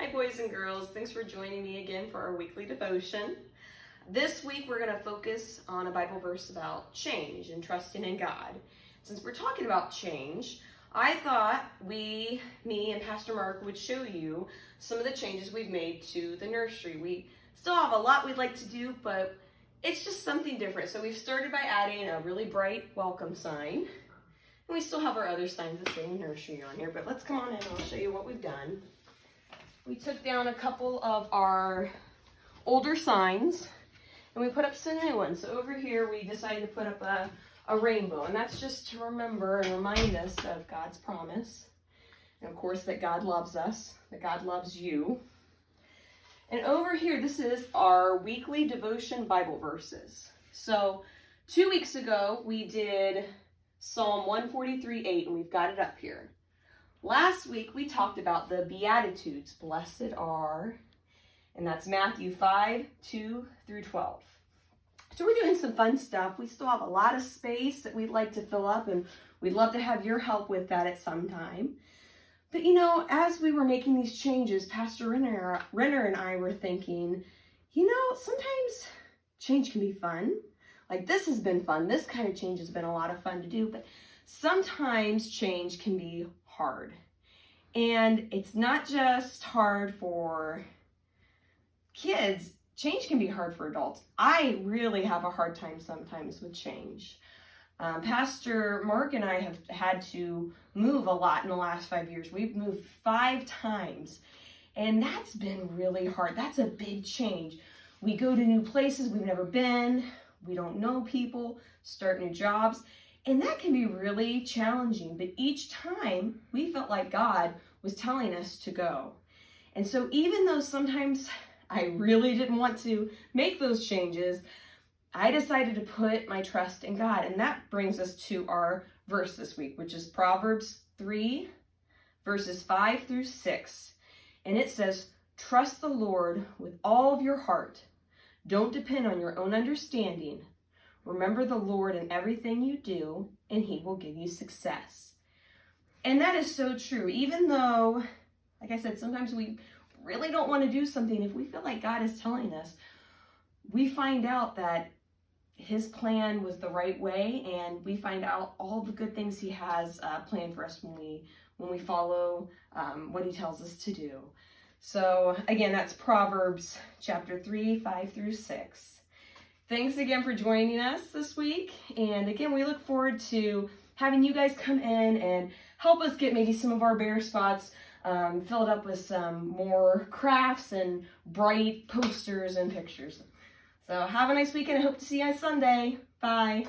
Hi boys and girls, thanks for joining me again for our weekly devotion. This week we're going to focus on a Bible verse about change and trusting in God. Since we're talking about change, I thought me and Pastor Mark would show you some of the changes we've made to the nursery. We still have a lot we'd like to do, but it's just something different. So we've started by adding a really bright welcome sign. And we still have our other signs that say nursery on here, but let's come on in and I'll show you what we've done. We took down a couple of our older signs and we put up some new ones. So over here we decided to put up a rainbow, and that's just to remember and remind us of God's promise. And of course that God loves us, that God loves you. And over here, this is our weekly devotion Bible verses. So 2 weeks ago we did Psalm 143:8, and we've got it up here. Last week, we talked about the Beatitudes, blessed are, and that's Matthew 5:2-12. So we're doing some fun stuff. We still have a lot of space that we'd like to fill up, and we'd love to have your help with that at some time. But you know, as we were making these changes, Pastor Renner and I were thinking, you know, sometimes change can be fun. Like this has been fun. This kind of change has been a lot of fun to do, but sometimes change can be hard. And it's not just hard for kids. Change can be hard for adults. I really have a hard time sometimes with change. Pastor Mark and I have had to move a lot in the last 5 years. We've moved 5 times, and that's been really hard. That's a big change. We go to new places we've never been. We don't know people, start new jobs, and that can be really challenging. But each time we felt like God was telling us to go. And so even though sometimes I really didn't want to make those changes, I decided to put my trust in God. And that brings us to our verse this week, which is Proverbs 3, verses 5-6. And it says, "Trust the Lord with all of your heart. Don't depend on your own understanding. Remember the Lord in everything you do, and He will give you success." And that is so true. Even though, like I said, sometimes we really don't want to do something, if we feel like God is telling us, we find out that His plan was the right way, and we find out all the good things He has planned for us when we follow what He tells us to do. So again, that's Proverbs chapter 3, 5-6. Thanks again for joining us this week. And again, we look forward to having you guys come in and help us get maybe some of our bare spots filled up with some more crafts and bright posters and pictures. So have a nice weekend. I hope to see you on Sunday. Bye.